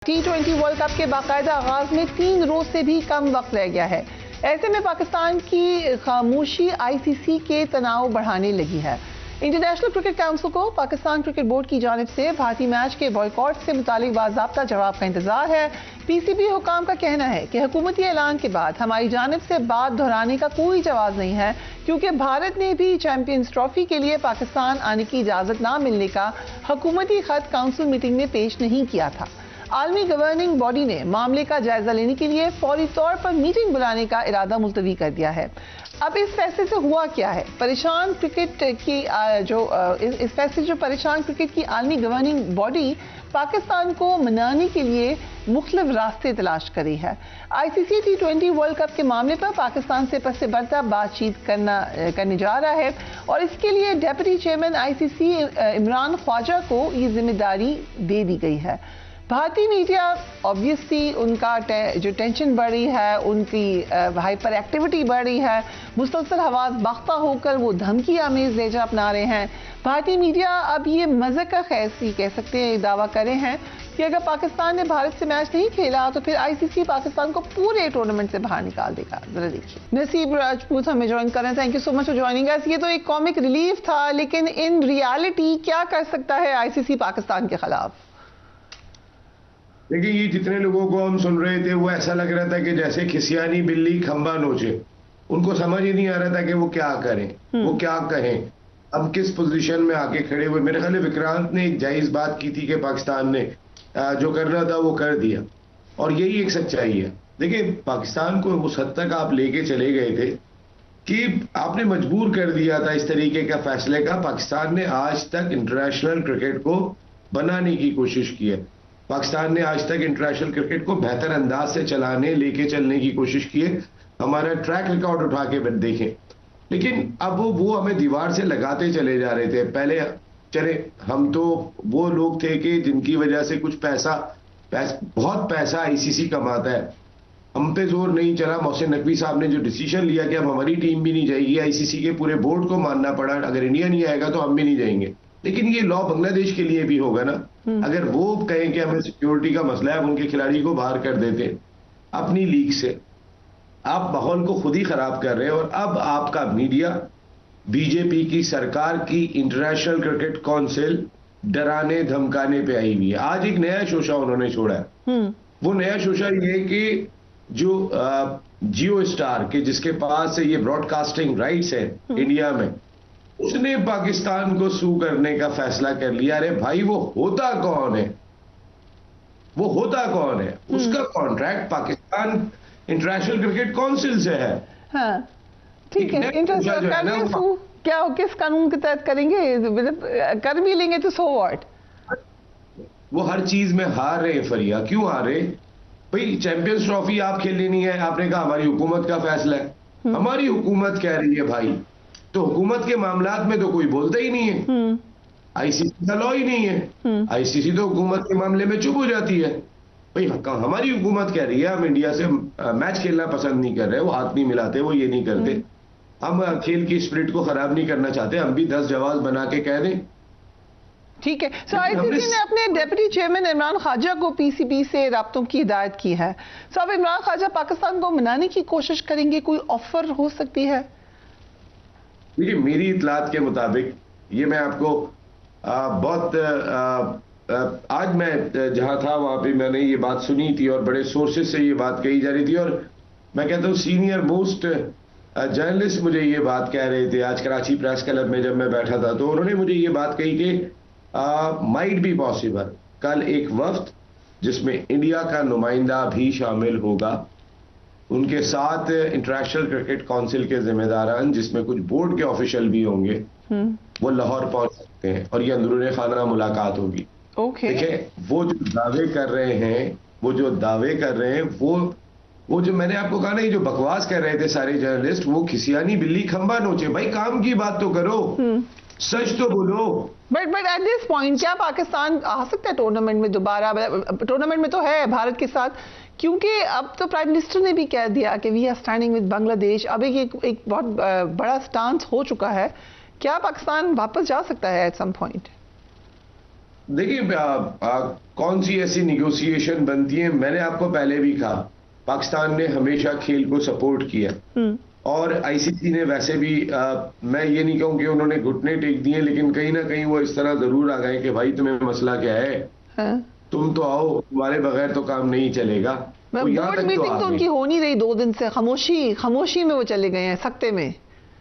T20 world cup के बाकायदा आगाज में 3 रोज से भी कम वक्त रह गया है। ऐसे में पाकिस्तान की खामोशी आईसीसी के तनाव बढ़ाने लगी है। इंटरनेशनल क्रिकेट काउंसिल को पाकिस्तान क्रिकेट बोर्ड की जानिब से भारतीय मैच के बॉयकॉट से मुतालिक बाज़ाब्ता जवाब का इंतजार है। पीसीबी हुकाम का कहना है कि हुकूमती ऐलान के बाद हमारी जानिब से बात दोहराने का कोई जवाब नहीं है, क्योंकि भारत ने भी चैंपियंस ट्रॉफी के लिए पाकिस्तान आने की इजाजत न मिलने का हुकूमती खत काउंसिल मीटिंग में पेश नहीं किया था। आलमी गवर्निंग बॉडी ने मामले का जायजा लेने के लिए फौरी तौर पर मीटिंग बुलाने का इरादा मुलतवी कर दिया है। अब इस फैसले से हुआ क्या है? परेशान क्रिकेट की इस फैसले जो परेशान क्रिकेट की आलमी गवर्निंग बॉडी पाकिस्तान को मनाने के लिए मुख्तलिफ रास्ते तलाश कर रही है। आईसीसी T20 वर्ल्ड कप के मामले पर पाकिस्तान से पस बरता बातचीत करने जा रहा है और इसके लिए deputy chairman ICC Imran Khwaja को ये जिम्मेदारी दे दी गई है। भारतीय मीडिया ऑब्वियसली उनका जो टेंशन बढ़ रही है, उनकी हाइपर एक्टिविटी बढ़ रही है, मुसलसल हवास बख्ता होकर वो धमकी आमेज लहजा अपना रहे हैं। भारतीय मीडिया अब ये मज़ाक का खैसी कह सकते हैं, दावा कर रहे हैं कि अगर पाकिस्तान ने भारत से मैच नहीं खेला तो फिर आईसीसी पाकिस्तान को पूरे टूर्नामेंट से बाहर निकाल देगा। जरा देखिए, नसीब राजपूत हमें ज्वाइन कर रहे हैं। Thank you so much for joining us. ये तो एक कॉमिक रिलीफ था, लेकिन इन रियलिटी क्या कर सकता है आईसीसी पाकिस्तान के खिलाफ? देखिए, ये जितने लोगों को हम सुन रहे थे वो ऐसा लग रहा था कि जैसे खिसियानी बिल्ली खंबा नोचे। उनको समझ ही नहीं आ रहा था कि वो क्या करें, वो क्या कहें, अब किस पोजीशन में आके खड़े हुए। मेरे ख्याल विक्रांत ने एक जायज बात की थी कि पाकिस्तान ने जो करना था वो कर दिया, और यही एक सच्चाई है। देखिए, पाकिस्तान को उस हद तक आप लेके चले गए थे कि आपने मजबूर कर दिया था इस तरीके का फैसले का। पाकिस्तान ने आज तक इंटरनेशनल क्रिकेट को बनाने की कोशिश की है। पाकिस्तान ने आज तक इंटरनेशनल क्रिकेट को बेहतर अंदाज से चलाने, लेके चलने की कोशिश की है। हमारा ट्रैक रिकॉर्ड उठा के देखें, लेकिन अब वो हमें दीवार से लगाते चले जा रहे थे। पहले चले, हम तो वो लोग थे कि जिनकी वजह से कुछ बहुत पैसा आईसीसी कमाता है। हम पे जोर नहीं चला। मोहसिन नकवी साहब ने जो डिसीजन लिया कि अब हमारी टीम भी नहीं जाएगी, आईसीसी के पूरे बोर्ड को मानना पड़ा, अगर इंडिया नहीं आएगा तो हम भी नहीं जाएंगे। लेकिन ये लॉ बांग्लादेश के लिए भी होगा ना। अगर वो कहें कि हमें सिक्योरिटी का मसला है, उनके खिलाड़ी को बाहर कर देते अपनी लीग से, आप माहौल को खुद ही खराब कर रहे हैं। और अब आपका मीडिया बीजेपी की सरकार की इंटरनेशनल क्रिकेट काउंसिल डराने धमकाने पे आई हुई है। आज एक नया शोशा उन्होंने छोड़ा है। वो नया शोशा ये कि जो जियो स्टार के जिसके पास ये ब्रॉडकास्टिंग राइट्स है इंडिया में, उसने पाकिस्तान को सू करने का फैसला कर लिया। अरे भाई, वो होता कौन है? वो होता कौन है? उसका contract Pakistan international cricket council से है। हाँ, ठीक है। क्या किस कानून के तहत करेंगे? कर भी लेंगे तो सो व्हाट? वो हर चीज में हार रहे। फरिया क्यों हार रहे भाई? चैंपियंस ट्रॉफी आप खेलनी नहीं है, आपने कहा हमारी हुकूमत का फैसला है। हमारी हुकूमत कह रही है भाई, तो हुकूमत के मामलात में तो कोई बोलता ही नहीं है। आईसीसी का लॉ ही नहीं है। आईसीसी तो हुकूमत के मामले में चुप हो जाती है। भाई, हमारी हुकूमत कह रही है हम इंडिया से मैच खेलना पसंद नहीं कर रहे, वो हाथ नहीं मिलाते, वो ये नहीं करते, हम खेल की स्पिरिट को खराब नहीं करना चाहते, हम भी 10 जवाब बना के कह दें। ठीक है। सो आईसीसी ने अपने डेप्यूटी चेयरमैन इमरान ख्वाजा को पीसीबी से राब्तों की हिदायत की है। सो अब इमरान ख्वाजा पाकिस्तान को मनाने की कोशिश करेंगे, कोई ऑफर हो सकती है? देखिए, मेरी इतलात के मुताबिक, ये मैं आपको आज मैं जहां था वहां पे मैंने ये बात सुनी थी और बड़े सोर्सेज से ये बात कही जा रही थी, और मैं कहता हूँ सीनियर मोस्ट जर्नलिस्ट मुझे ये बात कह रहे थे। आज कराची प्रेस क्लब में जब मैं बैठा था तो उन्होंने मुझे ये बात कही कि माइट बी पॉसिबल कल एक वफ्द जिसमें इंडिया का नुमाइंदा भी शामिल होगा, उनके साथ इंटरनेशनल क्रिकेट काउंसिल के जिम्मेदारान जिसमें कुछ बोर्ड के ऑफिशियल भी होंगे, वो लाहौर पहुंच सकते हैं और ये अंदरूनी खाना मुलाकात होगी। देखिए, वो जो दावे कर रहे हैं, वो जो मैंने आपको कहा ना, ये जो बकवास कर रहे थे सारे जर्नलिस्ट, वो खिसियानी बिल्ली खंबा नोचे। भाई, काम की बात तो करो, सच तो बोलो। बट एट दिस पॉइंट क्या पाकिस्तान आ सकता है टूर्नामेंट में दोबारा? टूर्नामेंट में तो है भारत के साथ, क्योंकि अब तो प्राइम मिनिस्टर ने भी कह दिया कि we are standing with Bangladesh. अब एक बहुत बड़ा स्टांस हो चुका है। क्या पाकिस्तान वापस जा सकता है एट सम पॉइंट? देखिए कौन सी ऐसी निगोशिएशन बनती है, मैंने आपको पहले भी कहा पाकिस्तान ने हमेशा खेल को सपोर्ट किया और आईसीसी ने वैसे भी मैं ये नहीं कहूं कि उन्होंने घुटने टेक दिए, लेकिन कहीं ना कहीं वो इस तरह जरूर आ गए कि भाई तुम्हें मसला क्या है, तुम तो आओ, तुम्हारे बगैर तो काम नहीं चलेगा। तो बोर्ड मीटिंग तो उनकी हो नहीं रही 2 दिन से, खामोशी में वो चले गए हैं, सख्ते में।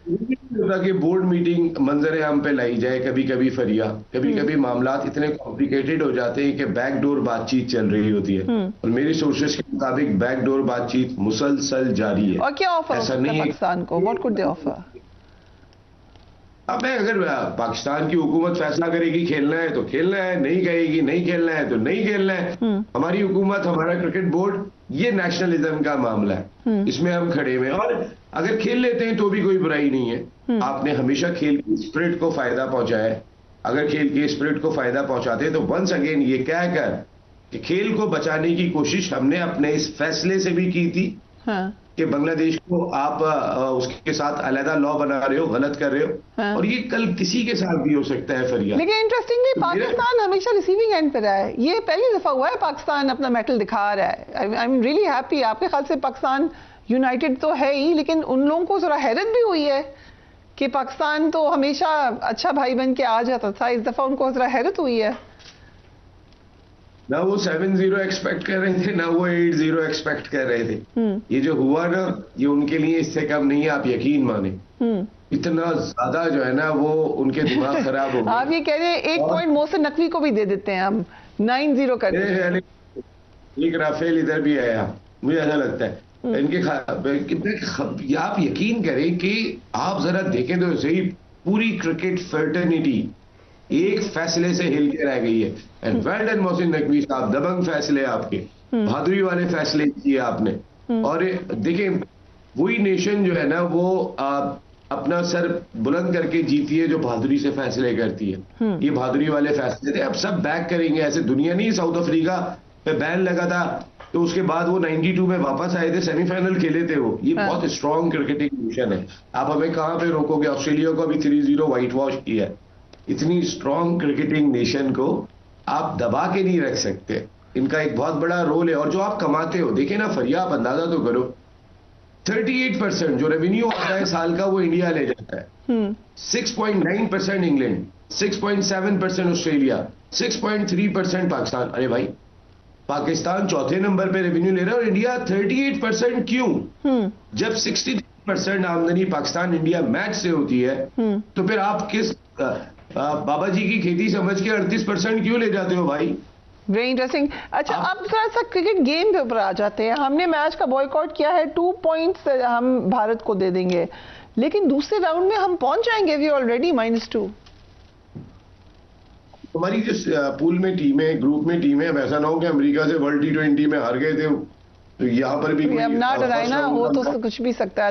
कि बोर्ड मीटिंग मंजर आम पे लाई जाए, कभी कभी फरिया, कभी कभी मामला इतने कॉम्प्लिकेटेड हो जाते हैं कि बैकडोर बातचीत चल रही होती है और मेरी सोर्सेस के मुताबिक बैकडोर बातचीत मुसलसल जारी है। और क्या ऑफर ऐसा नहीं है पाकिस्तान को, व्हाट कुड दे ऑफर? अब अगर पाकिस्तान की हुकूमत फैसला करेगी खेलना है तो खेलना है, नहीं कहेगी नहीं खेलना है तो नहीं खेलना है। हमारी हुकूमत, हमारा क्रिकेट बोर्ड, ये नेशनलिज्म का मामला है, इसमें हम खड़े हुए हैं और अगर खेल लेते हैं तो भी कोई बुराई नहीं है। आपने हमेशा खेल की स्पिरिट को फायदा पहुंचाया है, अगर खेल के स्पिरिट को फायदा पहुंचाते हैं तो वंस अगेन ये कहकर कि खेल को बचाने की कोशिश हमने अपने इस फैसले से भी की थी कि बांग्लादेश को आप उसके साथ अलग लॉ बना रहे हो, गलत कर रहे हो और ये कल किसी के साथ भी हो सकता है फरिया। लेकिन इंटरेस्टिंगली तो पाकिस्तान हमेशा रिसीविंग एंड पे रहा है, ये पहली दफा हुआ है पाकिस्तान अपना मेटल दिखा रहा है। I am really happy. आपके ख्याल से पाकिस्तान यूनाइटेड तो है ही, लेकिन उन लोगों को जरा हैरत भी हुई है कि पाकिस्तान तो हमेशा अच्छा भाई बन के आ जाता था, इस दफा उनको जरा हैरत हुई है। ना वो 7-0 एक्सपेक्ट कर रहे थे, ना वो 8-0 एक्सपेक्ट कर रहे थे। ये जो हुआ ना, ये उनके लिए इससे कम नहीं है, आप यकीन माने। इतना ज्यादा जो है ना वो उनके दिमाग खराब हो गए। आप ये कह रहे हैं 1 पॉइंट मोहसिन नकवी को भी दे देते हैं हम, 9-0 कर देते हैं। एक राफेल इधर भी आया, मुझे ऐसा लगता है इनके आप यकीन करें कि आप जरा देखें तो सही, पूरी क्रिकेट फर्टर्निटी एक फैसले से हिल के रह गई है। And well done Mohsin Naqvi साहब, दबंग फैसले आपके, बहादुरी वाले फैसले किए आपने। और देखें वही नेशन जो है ना वो अपना सर बुलंद करके जीती है जो बहादुरी से फैसले करती है। ये बहादुरी वाले फैसले थे, अब सब बैक करेंगे। ऐसे दुनिया नहीं, साउथ अफ्रीका पे बैन लगा था तो उसके बाद वो 92 में वापस आए थे, सेमीफाइनल खेले थे वो। ये बहुत स्ट्रॉन्ग क्रिकेटिंग नेशन है, आप हमें कहां पे रोकोगे? ऑस्ट्रेलिया को अभी 3-0 व्हाइट वॉश किया है। इतनी स्ट्रॉन्ग क्रिकेटिंग नेशन को आप दबा के नहीं रख सकते, इनका एक बहुत बड़ा रोल है। और जो आप कमाते हो, देखिए ना फरिया, आप अंदाजा तो करो, 38% जो रेवेन्यू आता है साल का वो इंडिया ले जाता है, 6.9% इंग्लैंड, 6.7% ऑस्ट्रेलिया, 6.3% पाकिस्तान। अरे भाई, पाकिस्तान चौथे नंबर पे रेवेन्यू ले रहा है और इंडिया 38%। क्यों? जब 63% आमदनी पाकिस्तान इंडिया मैच से होती है तो फिर आप किस बाबा जी की खेती समझ के 38% क्यों ले जाते हो भाई? Very interesting. अच्छा, अब थोड़ा सा क्रिकेट गेम के ऊपर आ जाते हैं। हमने मैच का बॉयकॉट किया है, 2 पॉइंट्स हम भारत को दे देंगे, लेकिन दूसरे राउंड में हम पहुंच जाएंगे, वी ऑलरेडी -2। हमारी जो पूल में टीम है, ग्रुप में टीम है, वैसा ना हो कि अमेरिका से वर्ल्ड T20 में हार गए थे तो यहाँ पर भी अब ना डराए ना, हो तो कुछ भी सकता है।